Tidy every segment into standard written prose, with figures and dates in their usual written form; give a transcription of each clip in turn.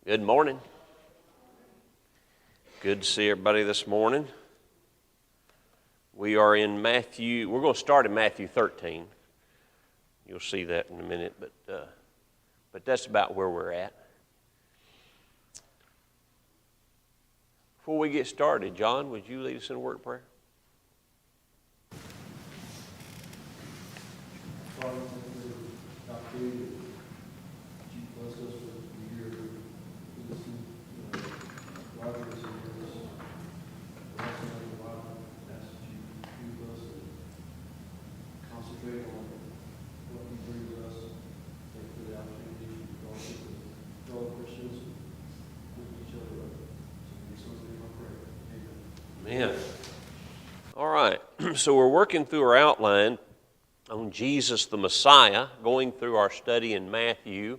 Good morning. Good to see everybody this morning. We are in Matthew. We're going to start in Matthew 13. You'll see that in a minute, but that's about where we're at. Before we get started, John, would you lead us in a word of prayer? Amen. All right, so we're working through our outline on Jesus the Messiah, going through our study in Matthew.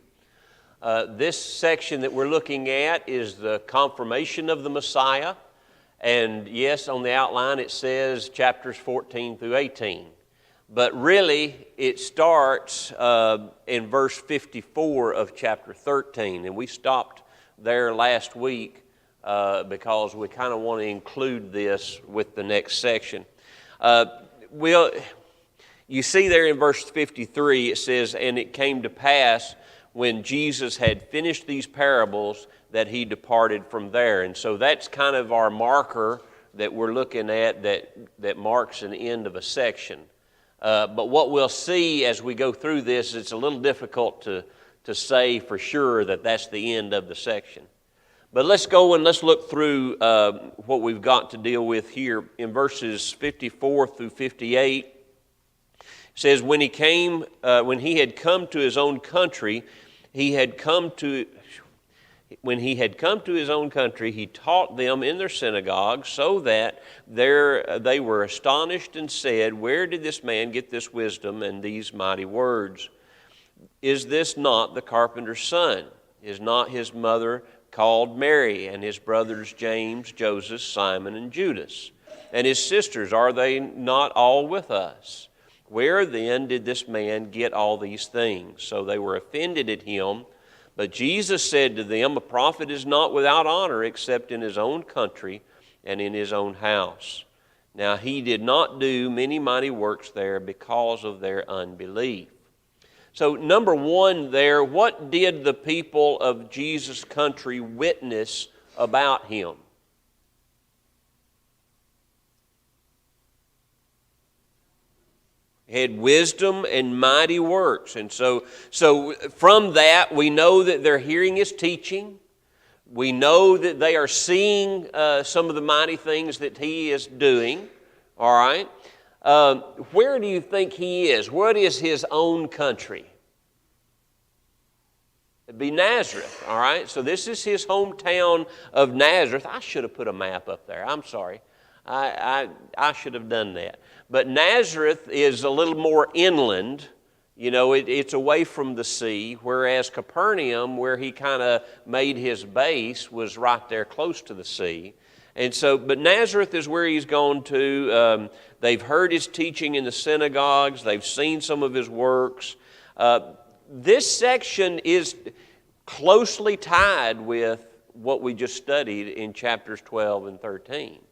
This section that we're looking at is the confirmation of the Messiah. And yes, on the outline it says chapters 14 through 18. But really, it starts in verse 54 of chapter 13. And we stopped there last week because we kind of want to include this with the next section. You see there in verse 53, it says, "And it came to pass when Jesus had finished these parables that he departed from there." And so that's kind of our marker that we're looking at that marks an end of a section. But what we'll see as we go through this, it's a little difficult to say for sure that that's the end of the section. But let's go and let's look through what we've got to deal with here in verses 54 through 58. It says, when he had come to his own country, he taught them in their synagogue, so that they were astonished and said, "Where did this man get this wisdom and these mighty words? Is this not the carpenter's son? Is not his mother called Mary, and his brothers James, Joseph, Simon, and Judas? And his sisters, are they not all with us? Where then did this man get all these things?" So they were offended at him. But Jesus said to them, "A prophet is not without honor except in his own country and in his own house." Now he did not do many mighty works there because of their unbelief. So number one there, what did the people of Jesus' country witness about him? He had wisdom and mighty works. And so from that, we know that they're hearing his teaching. We know that they are seeing some of the mighty things that he is doing. All right? Where do you think he is? What is his own country? It'd be Nazareth, all right? So this is his hometown of Nazareth. I should have put a map up there. I'm sorry. I should have done that. But Nazareth is a little more inland. You know, it's away from the sea, whereas Capernaum, where he kind of made his base, was right there close to the sea. And so, but Nazareth is where he's gone to. They've heard his teaching in the synagogues. They've seen some of his works. This section is closely tied with what we just studied in chapters 12 and 13.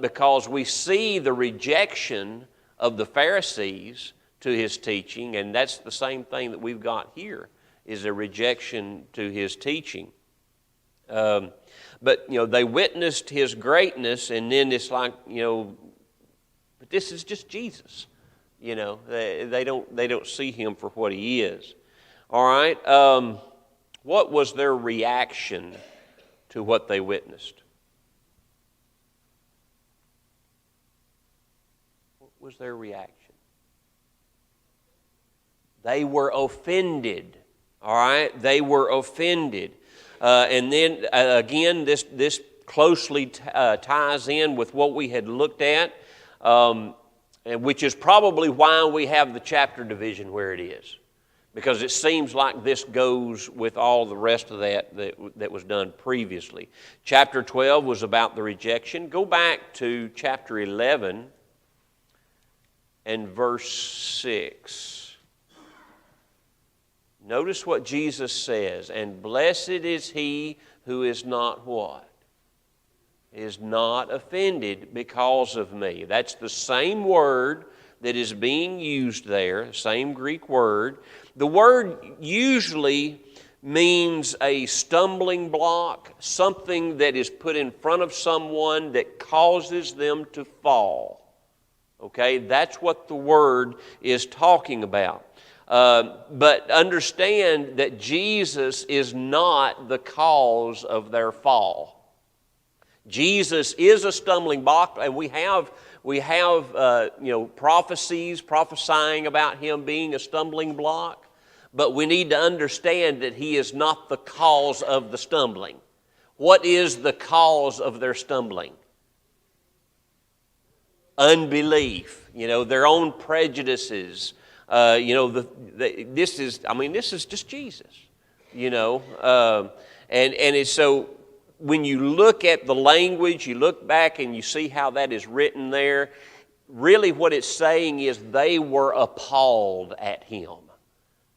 Because we see the rejection of the Pharisees to his teaching, and that's the same thing that we've got here, is a rejection to his teaching. But, you know, they witnessed his greatness, and then it's like, you know, but this is just Jesus. You know, they don't see him for what he is. All right. What was their reaction to what they witnessed? What was their reaction? They were offended. All right. They were offended. And then again, this closely ties in with what we had looked at. Which is probably why we have the chapter division where it is. Because it seems like this goes with all the rest of that was done previously. Chapter 12 was about the rejection. Go back to chapter 11 and verse 6. Notice what Jesus says, and blessed is he who is not what? Is not offended because of me. That's the same word that is being used there, same Greek word. The word usually means a stumbling block, something that is put in front of someone that causes them to fall. Okay, that's what the word is talking about. But understand that Jesus is not the cause of their fall. Jesus is a stumbling block, and we have prophecies prophesying about him being a stumbling block. But we need to understand that he is not the cause of the stumbling. What is the cause of their stumbling? Unbelief. Their own prejudices. This is just Jesus. And so when you look at the language, you look back and you see how that is written there, really what it's saying is they were appalled at him.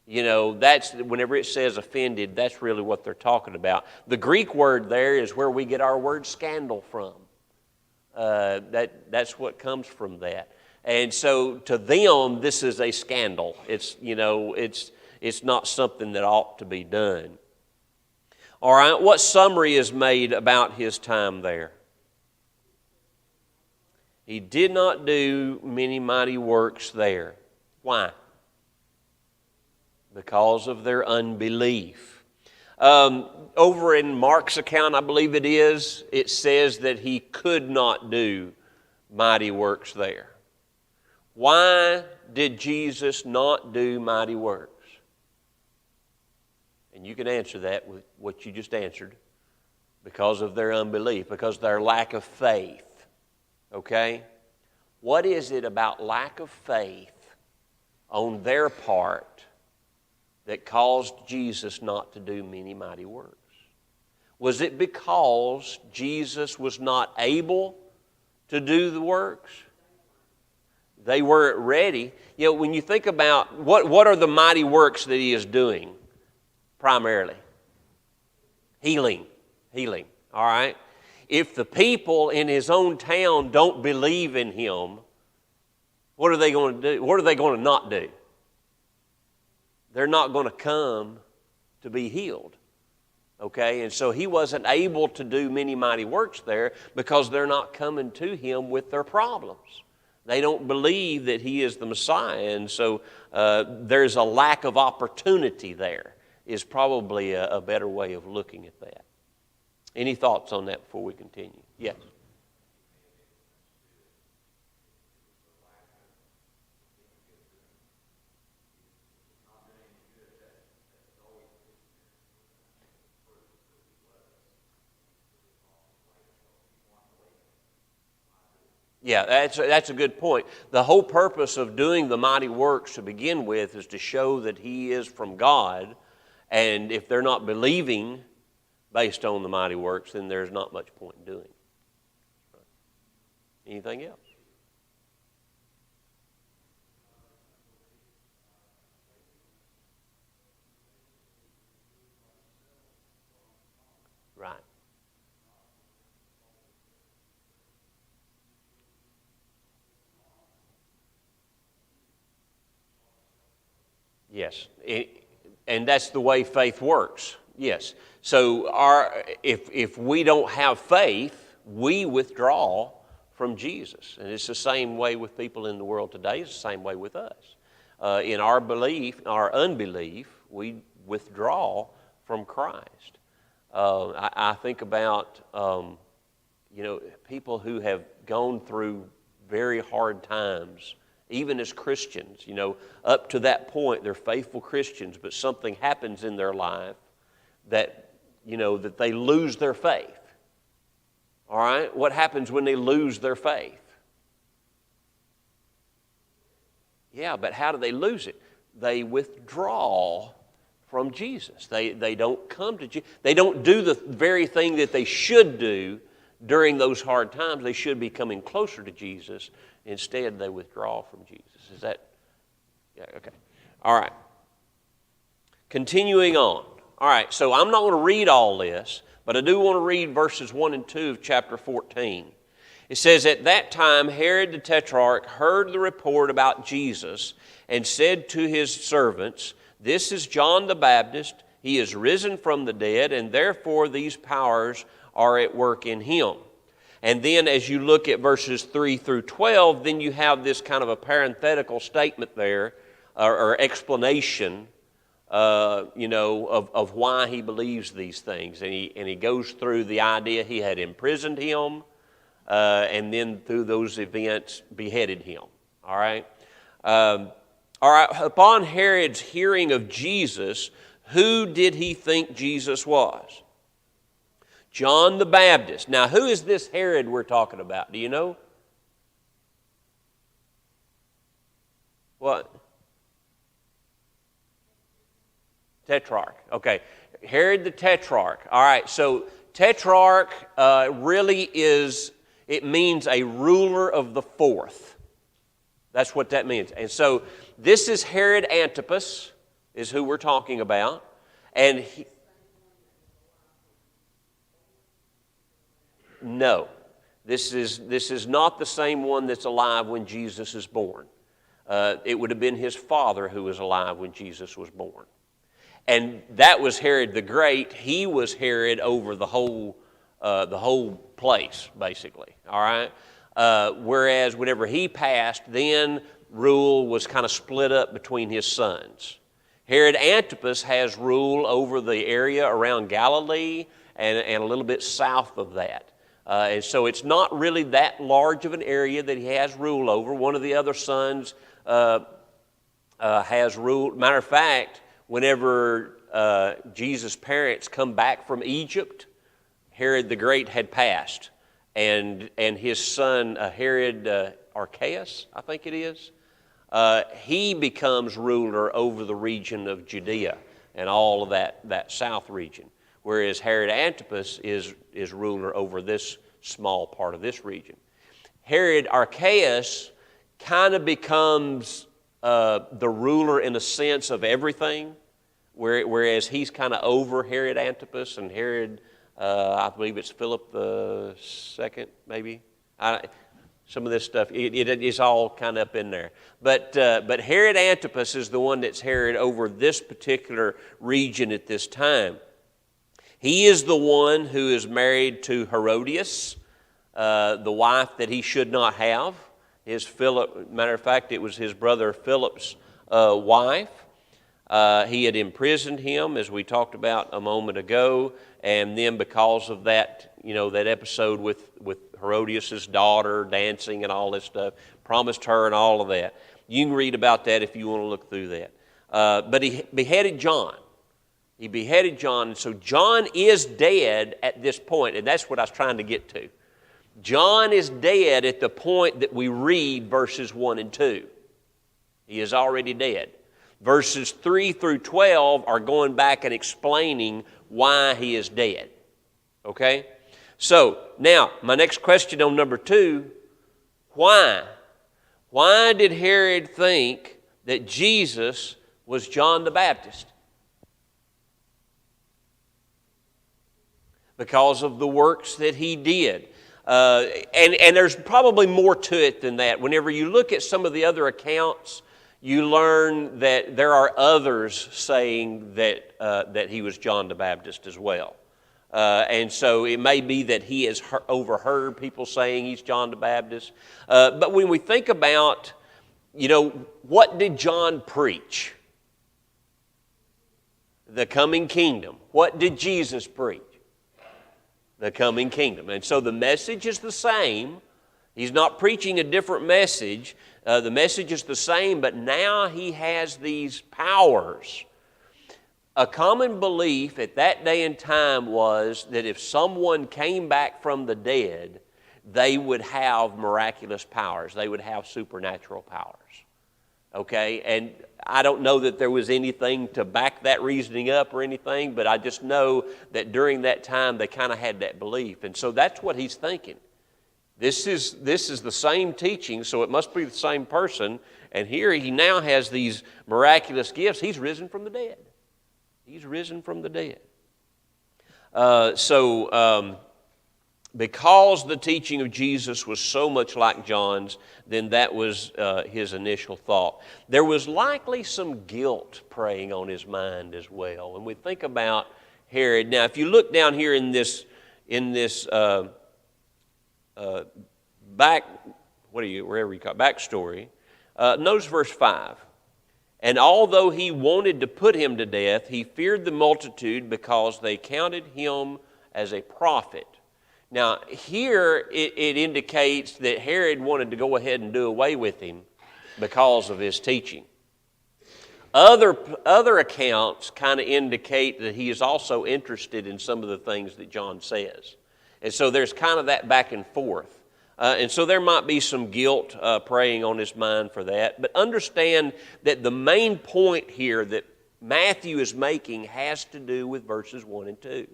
That's whenever it says offended, that's really what they're talking about. The Greek word there is where we get our word scandal from. That's what comes from that. And so to them, this is a scandal. It's not something that ought to be done. All right, what summary is made about his time there? He did not do many mighty works there. Why? Because of their unbelief. Over in Mark's account, I believe it says that he could not do mighty works there. Why did Jesus not do mighty works? And you can answer that with what you just answered. Because of their unbelief, because of their lack of faith. Okay? What is it about lack of faith on their part that caused Jesus not to do many mighty works? Was it because Jesus was not able to do the works? They weren't ready. When you think about what are the mighty works that he is doing primarily? Healing. All right? If the people in his own town don't believe in him, what are they going to do? What are they going to not do? They're not going to come to be healed. Okay? And so he wasn't able to do many mighty works there because they're not coming to him with their problems. They don't believe that he is the Messiah, and so there's a lack of opportunity there, is probably a better way of looking at that. Any thoughts on that before we continue? Yes. Yeah, that's a good point. The whole purpose of doing the mighty works to begin with is to show that he is from God, and if they're not believing based on the mighty works, then there's not much point in doing it. Anything else? Right. Yes. And that's the way faith works. Yes. So if we don't have faith, we withdraw from Jesus. And it's the same way with people in the world today. It's the same way with us. In our belief, our unbelief, we withdraw from Christ. I think about, people who have gone through very hard times, even as Christians. Up to that point, they're faithful Christians, but something happens in their life that they lose their faith. All right? What happens when they lose their faith? Yeah, but how do they lose it? They withdraw from Jesus. They don't come to Jesus. They don't do the very thing that they should do during those hard times. They should be coming closer to Jesus. Instead, they withdraw from Jesus. Is that? Yeah, okay. All right. continuing on. All right, so I'm not going to read all this, but I do want to read verses 1 and 2 of chapter 14. It says, "At that time Herod the Tetrarch heard the report about Jesus and said to his servants, 'This is John the Baptist. He is risen from the dead, and therefore these powers are at work in him.'" And then as you look at verses 3 through 12, then you have this kind of a parenthetical statement there, or explanation, of why he believes these things. And he goes through the idea he had imprisoned him, and then through those events beheaded him. All right? Upon Herod's hearing of Jesus, who did he think Jesus was? John the Baptist. Now, who is this Herod we're talking about? Do you know? What? Tetrarch. Okay. Herod the Tetrarch. All right, so Tetrarch really is, it means a ruler of the fourth. That's what that means. And so this is Herod Antipas, is who we're talking about. And no, this is not the same one that's alive when Jesus is born. It would have been his father who was alive when Jesus was born. And that was Herod the Great. He was Herod over the whole place, basically. All right. Whereas whenever he passed, then rule was kind of split up between his sons. Herod Antipas has rule over the area around Galilee and a little bit south of that. And so it's not really that large of an area that he has rule over. One of the other sons has rule. Matter of fact, whenever Jesus' parents come back from Egypt, Herod the Great had passed. And his son, Herod Archelaus, I think it is, he becomes ruler over the region of Judea and all of that south region. Whereas Herod Antipas is ruler over this small part of this region. Herod Archelaus kind of becomes the ruler in a sense of everything, whereas he's kind of over Herod Antipas and Herod, I believe it's Philip II, maybe. Some of this stuff, it's all kind of up in there. But Herod Antipas is the one that's Herod over this particular region at this time. He is the one who is married to Herodias, the wife that he should not have. Matter of fact, it was his brother Philip's wife. He had imprisoned him, as we talked about a moment ago, and then because of that, that episode with Herodias' daughter dancing and all this stuff, promised her and all of that. You can read about that if you want to look through that. But he beheaded John. He beheaded John, and so John is dead at this point, and that's what I was trying to get to. John is dead at the point that we read verses 1 and 2. He is already dead. Verses 3 through 12 are going back and explaining why he is dead. Okay? So, now, my next question on number 2, why? Why did Herod think that Jesus was John the Baptist? Because of the works that he did. And there's probably more to it than that. Whenever you look at some of the other accounts, you learn that there are others saying that he was John the Baptist as well. And so it may be that he has overheard people saying he's John the Baptist. But when we think about, what did John preach? The coming kingdom. What did Jesus preach? The coming kingdom. And so the message is the same. He's not preaching a different message. The message is the same, but now he has these powers. A common belief at that day and time was that if someone came back from the dead, they would have miraculous powers. They would have supernatural powers. Okay? And I don't know that there was anything to back that reasoning up or anything, but I just know that during that time they kind of had that belief. And so that's what he's thinking. This is the same teaching, so it must be the same person. And here he now has these miraculous gifts. He's risen from the dead. He's risen from the dead. Because the teaching of Jesus was so much like John's, then that was his initial thought. There was likely some guilt preying on his mind as well. When we think about Herod, now if you look down here in this backstory, notice verse 5. And although he wanted to put him to death, he feared the multitude because they counted him as a prophet. Now, here it indicates that Herod wanted to go ahead and do away with him because of his teaching. Other accounts kind of indicate that he is also interested in some of the things that John says. And so there's kind of that back and forth. And so there might be some guilt preying on his mind for that. But understand that the main point here that Matthew is making has to do with verses 1 and 2.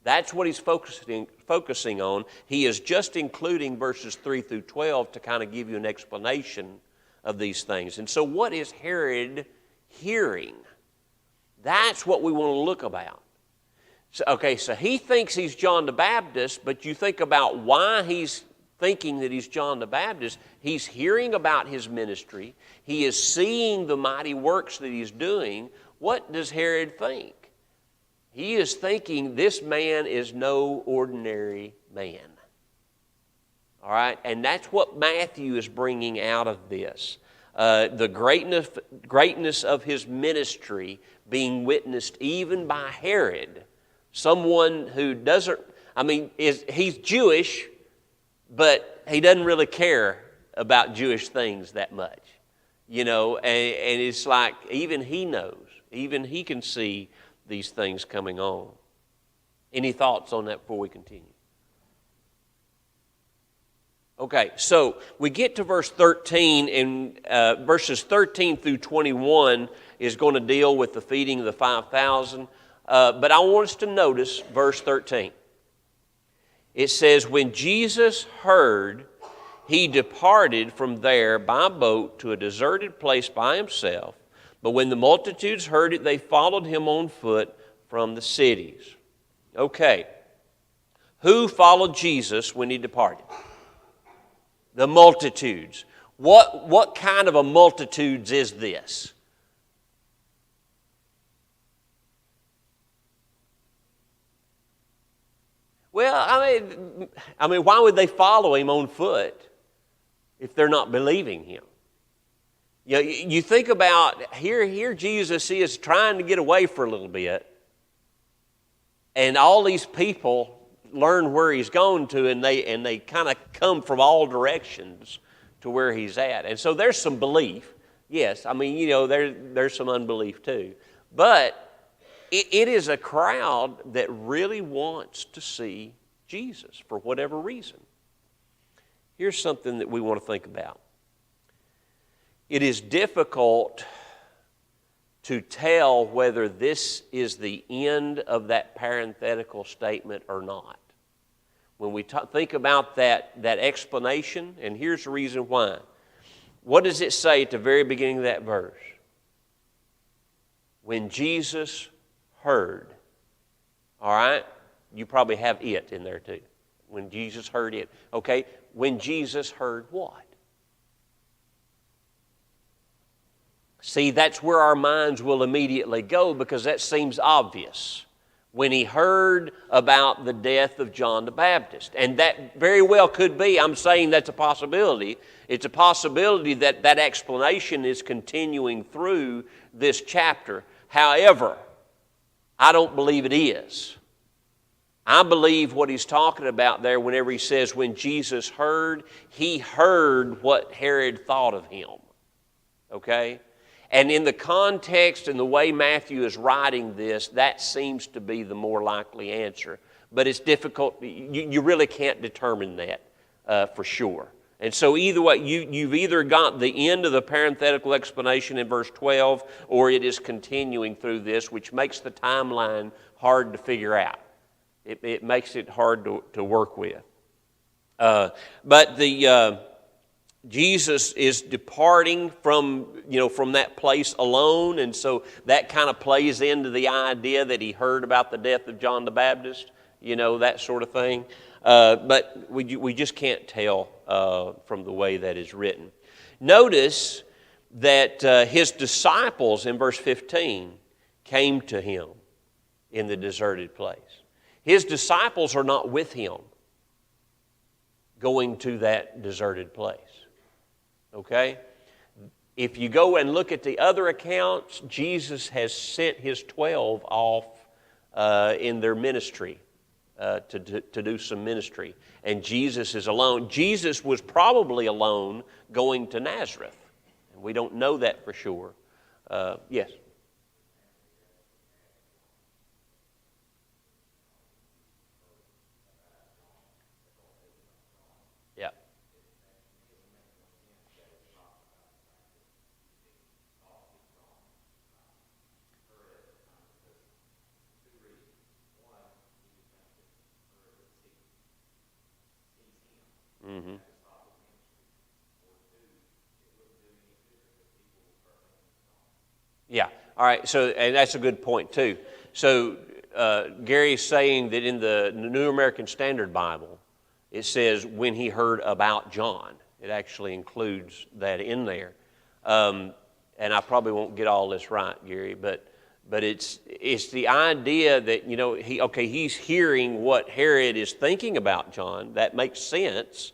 That's what he's focusing on. He is just including verses 3 through 12 to kind of give you an explanation of these things. And so what is Herod hearing? That's what we want to look about. So he thinks he's John the Baptist, but you think about why he's thinking that he's John the Baptist. He's hearing about his ministry. He is seeing the mighty works that he's doing. What does Herod think? He is thinking this man is no ordinary man. All right? And that's what Matthew is bringing out of this. The greatness of his ministry being witnessed even by Herod, someone who doesn't, he's Jewish, but he doesn't really care about Jewish things that much. And it's like even he knows, even he can see these things coming on. Any thoughts on that before we continue? Okay, so we get to verse 13, and verses 13 through 21 is going to deal with the feeding of the 5,000. But I want us to notice verse 13. It says, when Jesus heard, he departed from there by boat to a deserted place by himself. But when the multitudes heard it, they followed him on foot from the cities. Okay. Who followed Jesus when he departed? The multitudes. What kind of a multitudes is this? Well, I mean, why would they follow him on foot if they're not believing him? You think about, here Jesus is trying to get away for a little bit, and all these people learn where he's going to, and they kind of come from all directions to where he's at. And so there's some belief. Yes, there's some unbelief too. But it is a crowd that really wants to see Jesus for whatever reason. Here's something that we want to think about. It is difficult to tell whether this is the end of that parenthetical statement or not. When we think about that explanation, and here's the reason why. What does it say at the very beginning of that verse? When Jesus heard. All right? You probably have it in there too. When Jesus heard it. Okay? When Jesus heard what? See, that's where our minds will immediately go because that seems obvious. When he heard about the death of John the Baptist. And that very well could be, I'm saying that's a possibility. It's a possibility that that explanation is continuing through this chapter. However, I don't believe it is. I believe what he's talking about there whenever he says when Jesus heard, he heard what Herod thought of him. Okay? And in the context and the way Matthew is writing this, that seems to be the more likely answer. But it's difficult. You really can't determine that for sure. And so either way, you've either got the end of the parenthetical explanation in verse 12, or it is continuing through this, which makes the timeline hard to figure out. It makes it hard to work with. But Jesus is departing from that place alone, and so that kind of plays into the idea that he heard about the death of John the Baptist, that sort of thing. But we just can't tell from the way that is written. Notice that his disciples in verse 15 came to him in the deserted place. His disciples are not with him going to that deserted place. Okay? If you go and look at the other accounts, Jesus has sent his 12 off in their ministry to do some ministry. And Jesus is alone. Jesus was probably alone going to Nazareth. And we don't know that for sure. Yes? Yeah. Mm-hmm. Yeah. All right. So, and that's a good point too. So, Gary's saying that in the New American Standard Bible, it says when he heard about John. It actually includes that in there. And I probably won't get all this right, Gary, but it's the idea that he's hearing what Herod is thinking about John. That makes sense.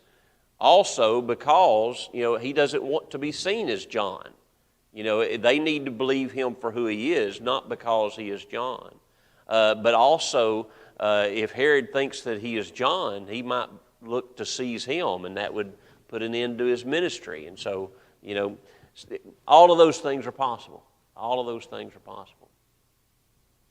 Also, because he doesn't want to be seen as John. They need to believe him for who he is, not because he is John. But also, if Herod thinks that he is John, he might look to seize him, and that would put an end to his ministry. And so, all of those things are possible. All of those things are possible.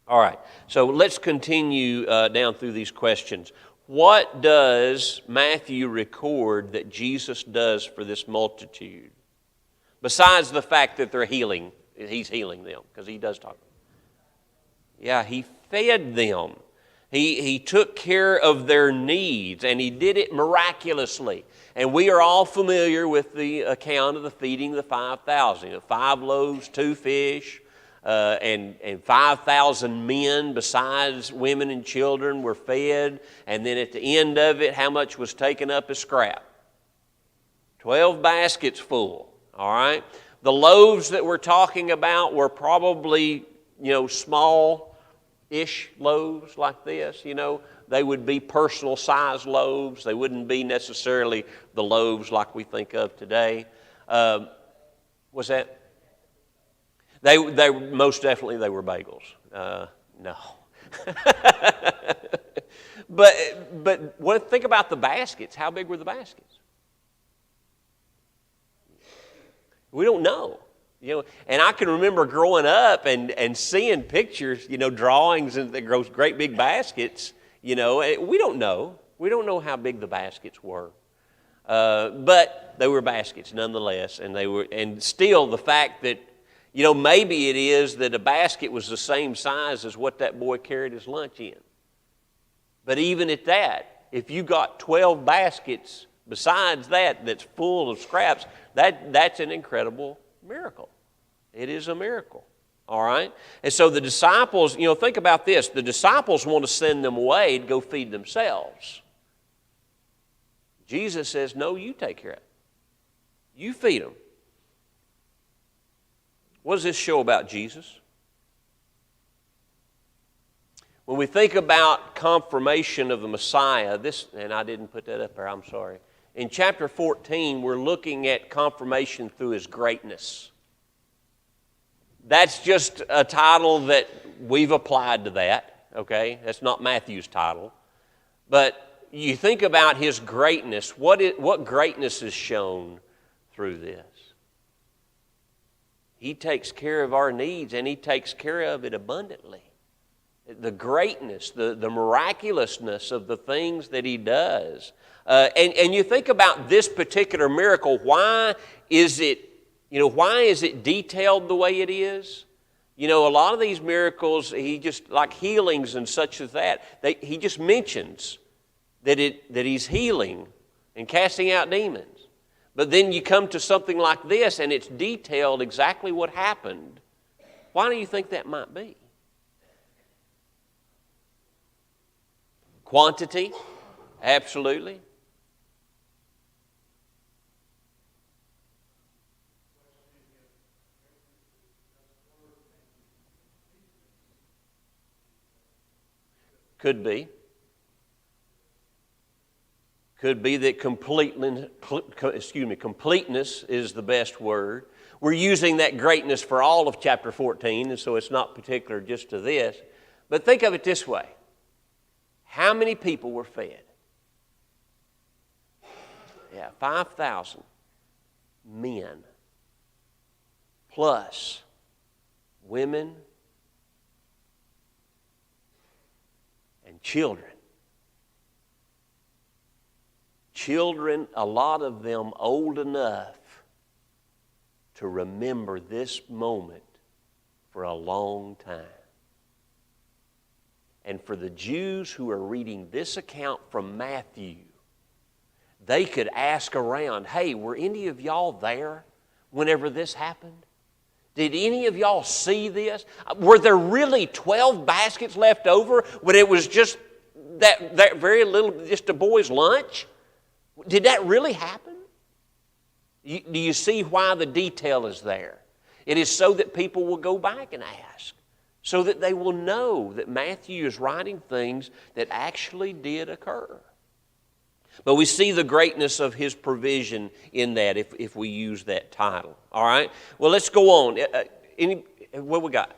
All right, so let's continue down through these questions. What does Matthew record that Jesus does for this multitude? Besides the fact that he's healing them, because he does talk. Yeah, he fed them. He took care of their needs, and he did it miraculously. And we are all familiar with the account of the feeding of the 5,000. 5 loaves, 2 fish, and 5,000 men besides women and children were fed. And then at the end of it, how much was taken up as scrap? 12 baskets full, all right? The loaves that we're talking about were probably, small-ish loaves like this, They would be personal size loaves. They wouldn't be necessarily the loaves like we think of today. Was that? They most definitely they were bagels. No. But think about the baskets. How big were the baskets? We don't know. And I can remember growing up and seeing pictures, drawings and those great big baskets. We don't know. We don't know how big the baskets were. But they were baskets nonetheless. And still the fact that, maybe it is that a basket was the same size as what that boy carried his lunch in. But even at that, if you got 12 baskets besides that's full of scraps, that's an incredible miracle. It is a miracle. All right? And so the disciples, think about this. The disciples want to send them away to go feed themselves. Jesus says, no, you take care of it. You feed them. What does this show about Jesus? When we think about confirmation of the Messiah, and I didn't put that up there, I'm sorry. In chapter 14, we're looking at confirmation through His greatness. That's just a title that we've applied to that, okay? That's not Matthew's title. But you think about His greatness. What greatness is shown through this? He takes care of our needs, and He takes care of it abundantly. The greatness, the miraculousness of the things that He does. And you think about this particular miracle, why is it detailed the way it is? A lot of these miracles, He just, like healings and such as that, He just mentions that He's healing and casting out demons. But then you come to something like this and it's detailed exactly what happened. Why do you think that might be? Quantity? Absolutely. Could be. Could be that completeness is the best word. We're using that greatness for all of chapter 14, and so it's not particular just to this. But think of it this way. How many people were fed? Yeah, 5,000 men, plus women and children. Children, a lot of them old enough to remember this moment for a long time. And for the Jews who are reading this account from Matthew, they could ask around, hey, were any of y'all there whenever this happened? Did any of y'all see this? Were there really 12 baskets left over when it was just that very little, just a boy's lunch? Did that really happen? Do you see why the detail is there? It is so that people will go back and ask, so that they will know that Matthew is writing things that actually did occur. But we see the greatness of his provision in that if we use that title. All right? Well, let's go on. What we got?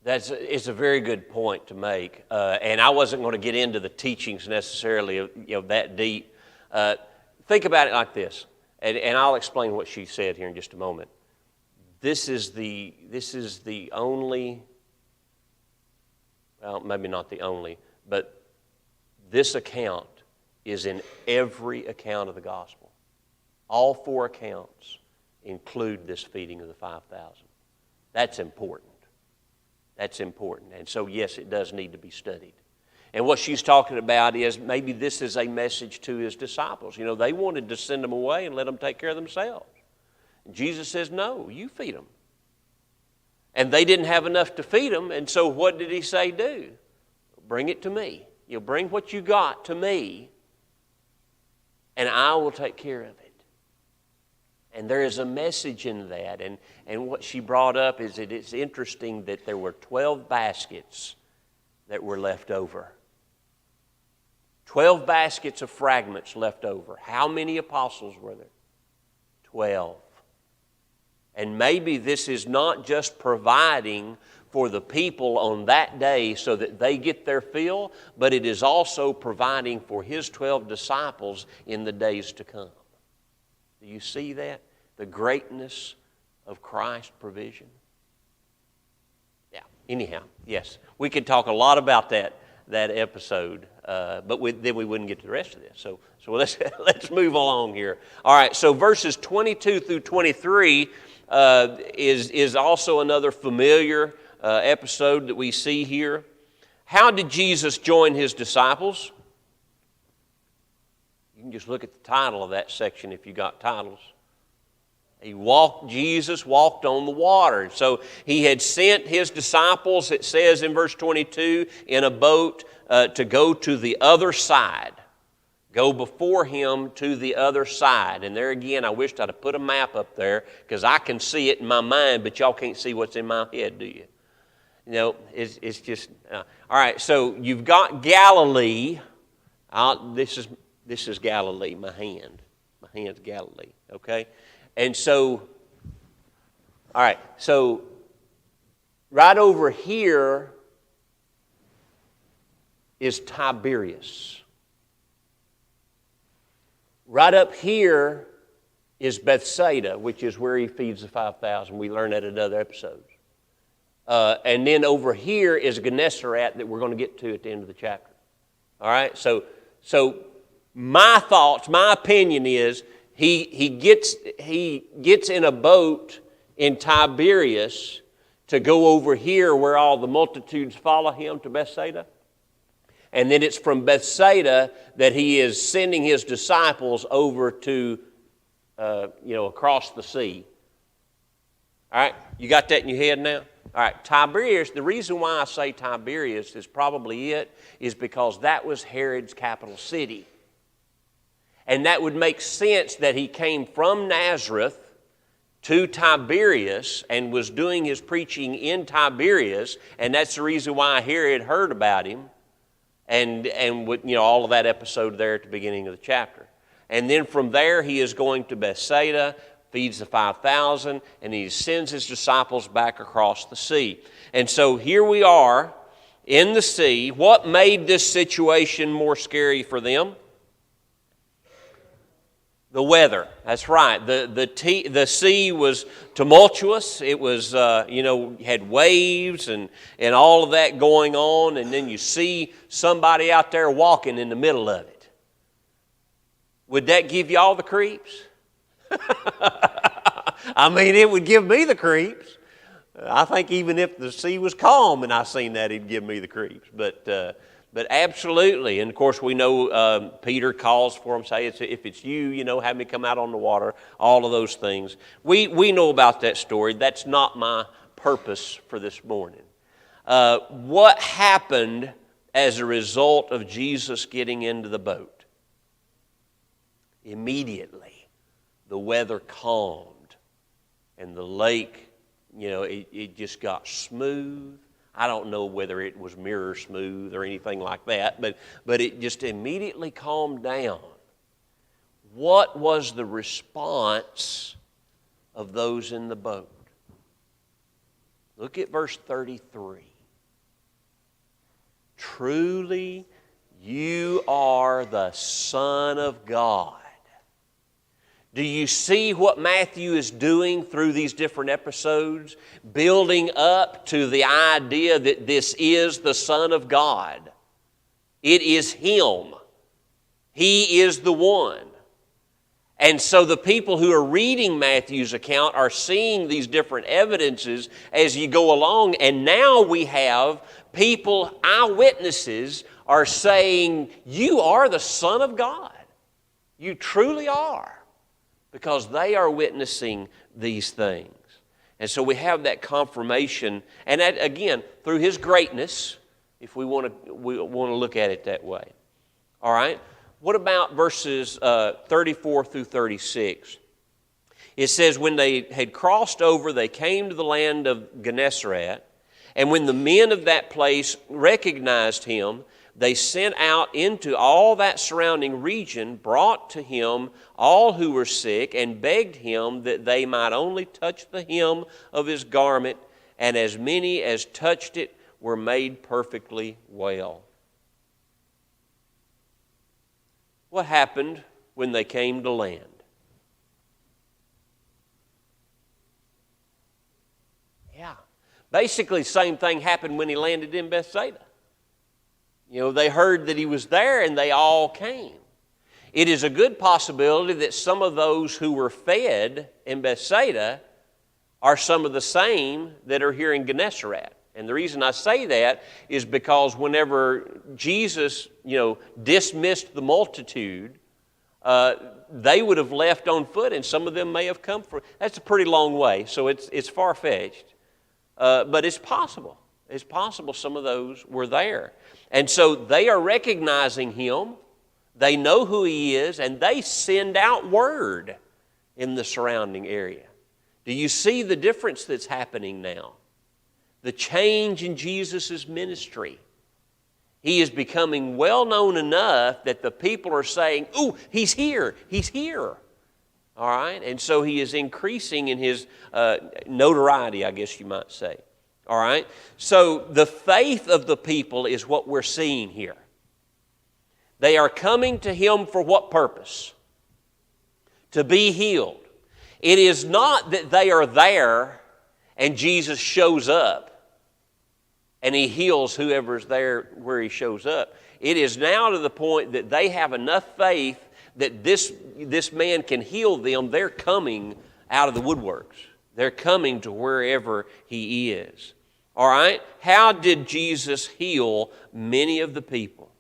It's a very good point to make, and I wasn't going to get into the teachings necessarily that deep. Think about it like this, and I'll explain what she said here in just a moment. This is the only, well, maybe not the only, but this account is in every account of the gospel. All 4 accounts include this feeding of the 5,000. That's important. That's important. And so, yes, it does need to be studied. And what she's talking about is maybe this is a message to his disciples. They wanted to send them away and let them take care of themselves. And Jesus says, no, you feed them. And they didn't have enough to feed them, and so what did he say do? Bring it to me. Bring what you got to me, and I will take care of it. And there is a message in that. And what she brought up is that it's interesting that there were 12 baskets that were left over. 12 baskets of fragments left over. How many apostles were there? 12. And maybe this is not just providing for the people on that day so that they get their fill, but it is also providing for his 12 disciples in the days to come. Do you see that? The greatness of Christ's provision. Yeah, anyhow, yes. We could talk a lot about that episode, but then we wouldn't get to the rest of this. So let's move along here. All right, so verses 22 through 23 is also another familiar episode that we see here. How did Jesus join his disciples? You can just look at the title of that section if you got titles. Jesus walked on the water. So he had sent his disciples, it says in verse 22, in a boat to go to the other side. go before him to the other side. And there again, I wished I'd have put a map up there because I can see it in my mind, but y'all can't see what's in my head, do you? You know, it's just, all right, so you've got Galilee. This is Galilee, my hand. My hand's Galilee, okay? And so, all right, so right over here is Tiberias. Right up here is Bethsaida, which is where he feeds the 5,000. We learned that in other episodes. And then over here is Gennesaret that we're going to get to at the end of the chapter. All right? So my thoughts, my opinion is he gets in a boat in Tiberias to go over here where all the multitudes follow him to Bethsaida. And then it's from Bethsaida that he is sending his disciples over to, across the sea. All right? You got that in your head now? All right, Tiberias, the reason why I say Tiberias is probably is because that was Herod's capital city. And that would make sense that he came from Nazareth to Tiberias and was doing his preaching in Tiberias, and that's the reason why Herod heard about him and all of that episode there at the beginning of the chapter. And then from there he is going to Bethsaida, feeds the 5,000, and he sends his disciples back across the sea. And so here we are in the sea. What made this situation more scary for them? The weather. That's right. The sea was tumultuous. It was, had waves and all of that going on, and then you see somebody out there walking in the middle of it. Would that give you all the creeps? I mean, it would give me the creeps. I think even if the sea was calm and I seen that, it'd give me the creeps. But absolutely. And of course, we know Peter calls for him, say, if it's you, have me come out on the water, all of those things. We know about that story. That's not my purpose for this morning. What happened as a result of Jesus getting into the boat? Immediately, the weather calmed. And the lake, it just got smooth. I don't know whether it was mirror smooth or anything like that, but it just immediately calmed down. What was the response of those in the boat? Look at verse 33. Truly, you are the Son of God. Do you see what Matthew is doing through these different episodes? Building up to the idea that this is the Son of God. It is Him. He is the one. And so the people who are reading Matthew's account are seeing these different evidences as you go along. And now we have people, eyewitnesses, are saying, you are the Son of God. You truly are. Because they are witnessing these things. And so we have that confirmation. And that, again, through His greatness, if we want to look at it that way. All right? What about verses 34 through 36? It says, when they had crossed over, they came to the land of Gennesaret. And when the men of that place recognized Him, they sent out into all that surrounding region, brought to Him all who were sick, and begged Him that they might only touch the hem of His garment, and as many as touched it were made perfectly well. What happened when they came to land? Yeah, basically the same thing happened when He landed in Bethsaida. They heard that He was there and they all came. It is a good possibility that some of those who were fed in Bethsaida are some of the same that are here in Gennesaret. And the reason I say that is because whenever Jesus, dismissed the multitude, they would have left on foot, and some of them may have come from. That's a pretty long way, so it's far-fetched. But it's possible. It's possible some of those were there. And so they are recognizing Him. They know who He is, and they send out word in the surrounding area. Do you see the difference that's happening now? The change in Jesus' ministry. He is becoming well known enough that the people are saying, "Ooh, He's here, He's here." All right? And so He is increasing in His notoriety, I guess you might say. All right? So the faith of the people is what we're seeing here. They are coming to Him for what purpose? To be healed. It is not that they are there and Jesus shows up and He heals whoever's there where He shows up. It is now to the point that they have enough faith that this man can heal them. They're coming out of the woodworks. They're coming to wherever He is. All right? How did Jesus heal many of the people?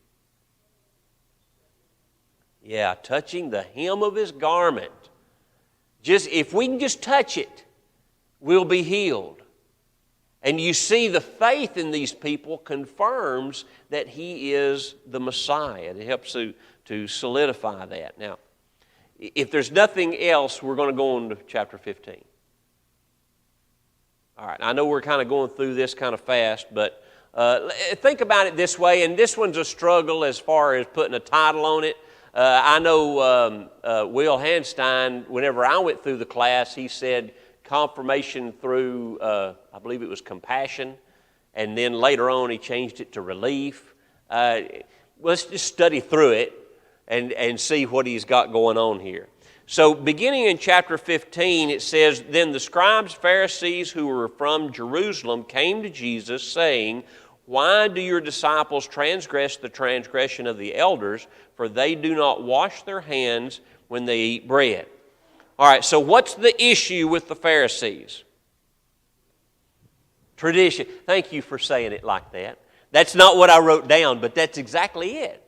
Yeah, touching the hem of His garment. If we can just touch it, we'll be healed. And you see the faith in these people confirms that He is the Messiah. It helps to solidify that. Now, if there's nothing else, we're going to go on to chapter 15. All right, I know we're kind of going through this kind of fast, but think about it this way, and this one's a struggle as far as putting a title on it. I know Will Handstein, whenever I went through the class, he said confirmation through, I believe it was compassion, and then later on he changed it to relief. Let's just study through it and see what he's got going on here. So beginning in chapter 15, it says, "Then the scribes, Pharisees who were from Jerusalem came to Jesus, saying, 'Why do your disciples transgress the transgression of the elders? For they do not wash their hands when they eat bread.'" All right, so what's the issue with the Pharisees? Tradition. Thank you for saying it like that. That's not what I wrote down, but that's exactly it.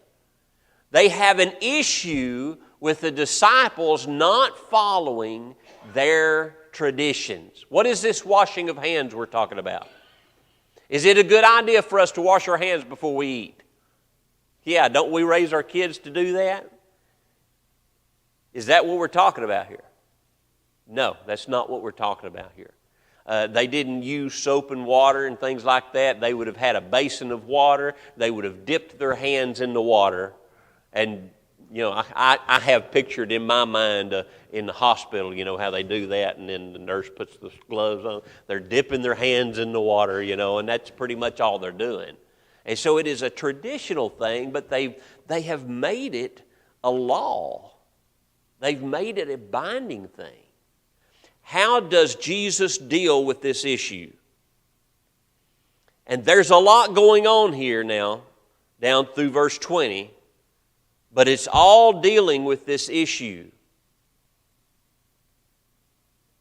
They have an issue with the disciples not following their traditions. What is this washing of hands we're talking about? Is it a good idea for us to wash our hands before we eat? Yeah, don't we raise our kids to do that? Is that what we're talking about here? No, that's not what we're talking about here. They didn't use soap and water and things like that. They would have had a basin of water. They would have dipped their hands in the water. And, you know, I have pictured in my mind in the hospital, you know, how they do that, and then the nurse puts the gloves on. They're dipping their hands in the water, you know, and that's pretty much all they're doing. And so it is a traditional thing, but they have made it a law. They've made it a binding thing. How does Jesus deal with this issue? And there's a lot going on here now, down through verse 20, but it's all dealing with this issue.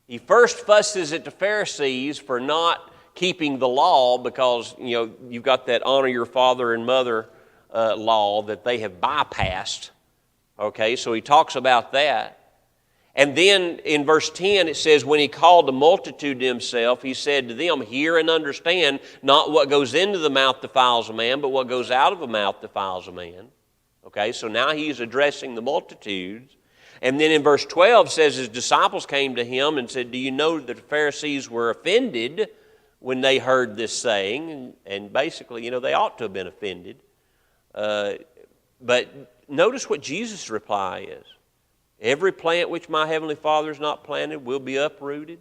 He first fusses at the Pharisees for not keeping the law because, you know, you've got that honor your father and mother law that they have bypassed. Okay, so he talks about that. And then in verse 10 it says, "When he called the multitude to himself, he said to them, 'Hear and understand, not what goes into the mouth defiles a man, but what goes out of the mouth defiles a man.'" Okay, so now he's addressing the multitudes. And then in verse 12 says his disciples came to him and said, "Do you know that the Pharisees were offended when they heard this saying?" And basically, you know, they ought to have been offended. But notice what Jesus' reply is. "Every plant which my heavenly Father has not planted will be uprooted.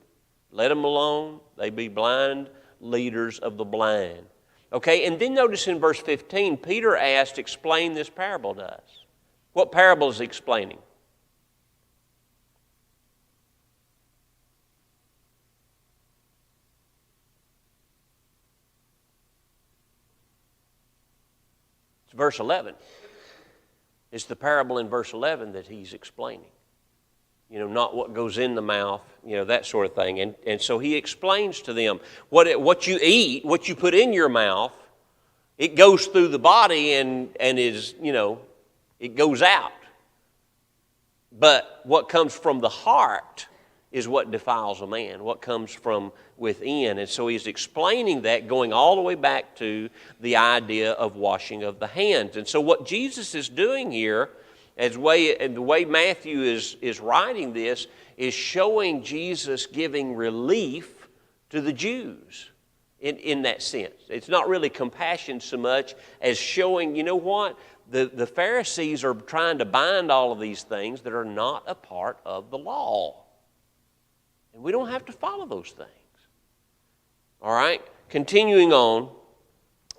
Let them alone. They be blind leaders of the blind." Okay, and then notice in verse 15, Peter asked, "Explain this parable to us." What parable is he explaining? It's verse 11. It's the parable in verse 11 that he's explaining. You know, not what goes in the mouth, you know, that sort of thing. And so he explains to them what you eat, what you put in your mouth, it goes through the body and is, you know, it goes out. But what comes from the heart is what defiles a man, what comes from within. And so he's explaining that, going all the way back to the idea of washing of the hands. And so what Jesus is doing here And the way Matthew is writing this is showing Jesus giving relief to the Jews in that sense. It's not really compassion so much as showing, you know what? The Pharisees are trying to bind all of these things that are not a part of the law. And we don't have to follow those things. All right? Continuing on,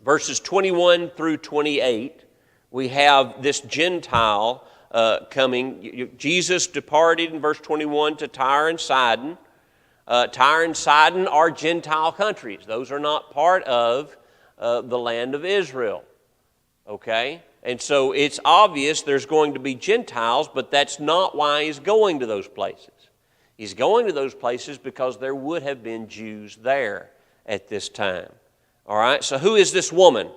verses 21 through 28, we have this Gentile coming. Jesus departed in verse 21 to Tyre and Sidon. Tyre and Sidon are Gentile countries. Those are not part of the land of Israel. Okay? And so it's obvious there's going to be Gentiles, but that's not why he's going to those places. He's going to those places because there would have been Jews there at this time. All right? So who is this woman?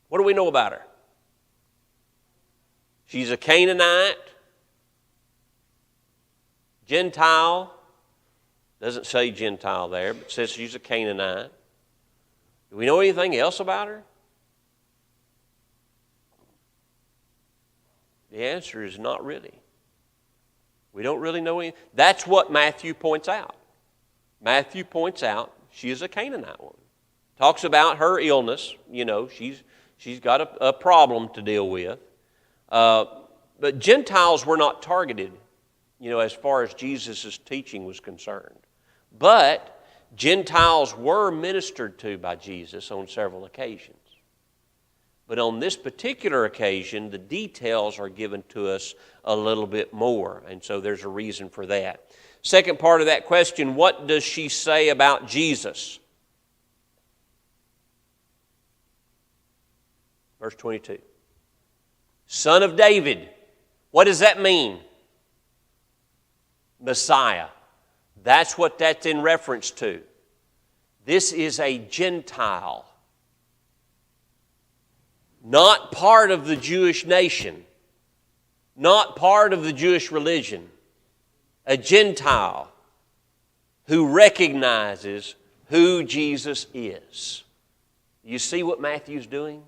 What do we know about her? She's a Canaanite, Gentile. Doesn't say Gentile there, but says she's a Canaanite. Do we know anything else about her? The answer is not really. We don't really know anything. That's what Matthew points out. Matthew points out she is a Canaanite woman. Talks about her illness. You know, she's got a problem to deal with. But Gentiles were not targeted, you know, as far as Jesus' teaching was concerned. But Gentiles were ministered to by Jesus on several occasions. But on this particular occasion, the details are given to us a little bit more, and so there's a reason for that. Second part of that question, what does she say about Jesus? Verse 22. Son of David. What does that mean? Messiah. That's what that's in reference to. This is a Gentile. Not part of the Jewish nation. Not part of the Jewish religion. A Gentile who recognizes who Jesus is. You see what Matthew's doing?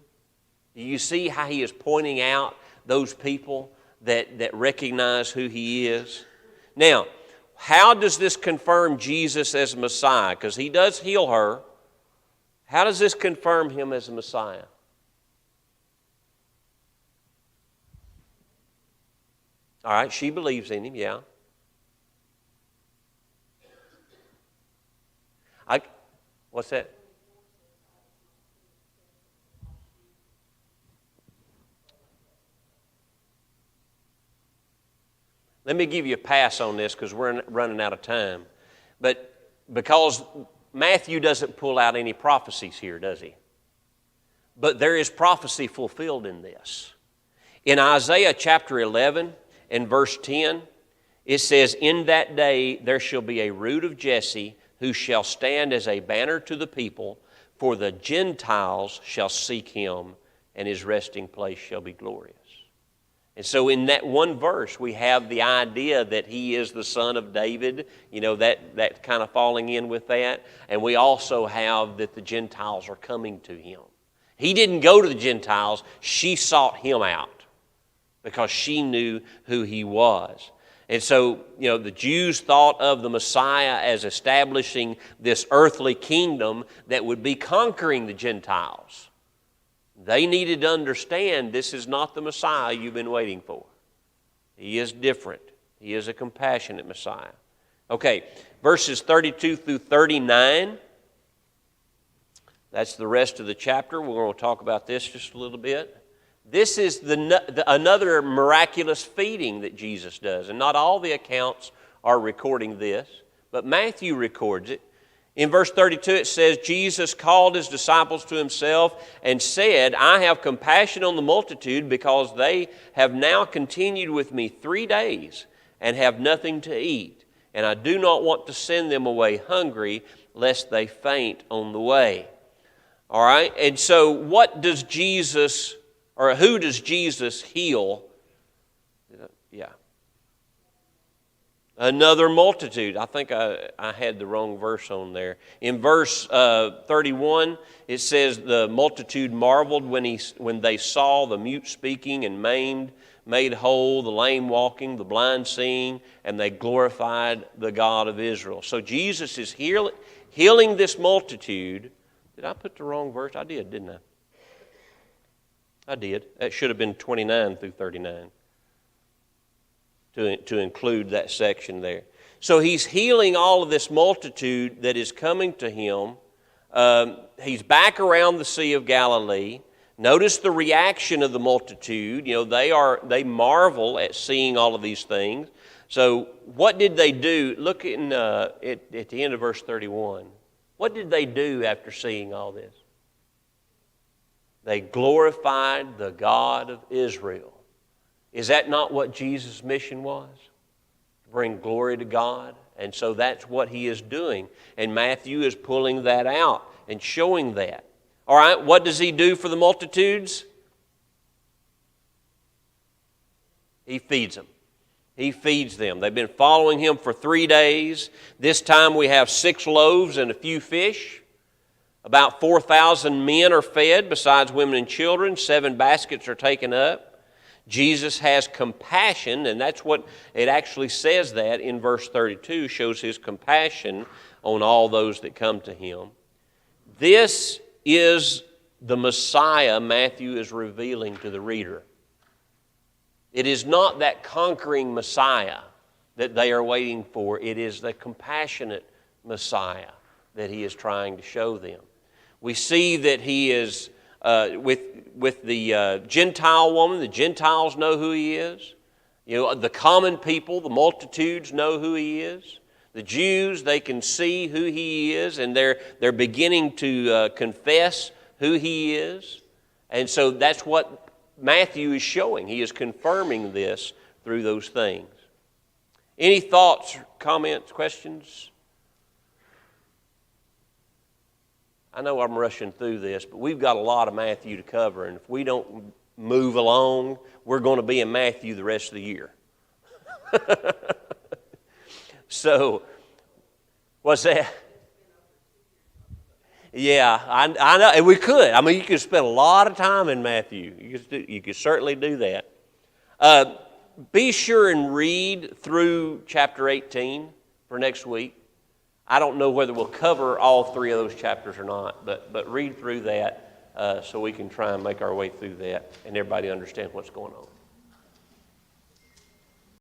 Do you see how he is pointing out those people that recognize who he is? Now, how does this confirm Jesus as Messiah? Because he does heal her. How does this confirm him as a Messiah? All right, she believes in him, yeah. What's that? Let me give you a pass on this because we're running out of time. But because Matthew doesn't pull out any prophecies here, does he? But there is prophecy fulfilled in this. In Isaiah chapter 11 and verse 10, it says, "In that day there shall be a root of Jesse who shall stand as a banner to the people, for the Gentiles shall seek him, and his resting place shall be glorious." And so in that one verse, we have the idea that he is the son of David, you know, that kind of falling in with that. And we also have that the Gentiles are coming to him. He didn't go to the Gentiles, she sought him out because she knew who he was. And so, you know, the Jews thought of the Messiah as establishing this earthly kingdom that would be conquering the Gentiles. They needed to understand this is not the Messiah you've been waiting for. He is different. He is a compassionate Messiah. Okay, verses 32 through 39. That's the rest of the chapter. We're going to talk about this just a little bit. This is another miraculous feeding that Jesus does. And not all the accounts are recording this, but Matthew records it. In verse 32 it says, Jesus called his disciples to himself and said, "I have compassion on the multitude because they have now continued with me 3 days and have nothing to eat. And I do not want to send them away hungry lest they faint on the way." All right, and so what does Jesus... or who does Jesus heal? Yeah. Another multitude. I think I had the wrong verse on there. In verse 31, it says, the multitude marveled when they saw the mute speaking and maimed made whole, the lame walking, the blind seeing, and they glorified the God of Israel. So Jesus is healing this multitude. Did I put the wrong verse? I did, didn't I? I did. That should have been 29 through 39. To include that section there. So he's healing all of this multitude that is coming to him. He's back around the Sea of Galilee. Notice the reaction of the multitude. You know, they marvel at seeing all of these things. So what did they do? Look at the end of verse 31. What did they do after seeing all this? They glorified the God of Israel. Is that not what Jesus' mission was? To bring glory to God. And so that's what he is doing. And Matthew is pulling that out and showing that. All right, what does he do for the multitudes? He feeds them. He feeds them. They've been following him for 3 days. This time we have 6 loaves and a few fish. About 4,000 men are fed besides women and children. 7 baskets are taken up. Jesus has compassion, and that's what it actually says that in verse 32, shows his compassion on all those that come to him. This is the Messiah Matthew is revealing to the reader. It is not that conquering Messiah that they are waiting for. It is the compassionate Messiah that he is trying to show them. We see that he is with the Gentile woman. The Gentiles know who he is. You know, the common people, the multitudes know who he is. The Jews, they can see who he is, and they're beginning to confess who he is. And so that's what Matthew is showing. He is confirming this through those things. Any thoughts, comments, questions? I know I'm rushing through this, but we've got a lot of Matthew to cover, and if we don't move along, we're going to be in Matthew the rest of the year. So, what's that? Yeah, I know, and we could. I mean, you could spend a lot of time in Matthew. You could certainly do that. Be sure and read through chapter 18 for next week. I don't know whether we'll cover all 3 of those chapters or not, but read through that so we can try and make our way through that and everybody understand what's going on.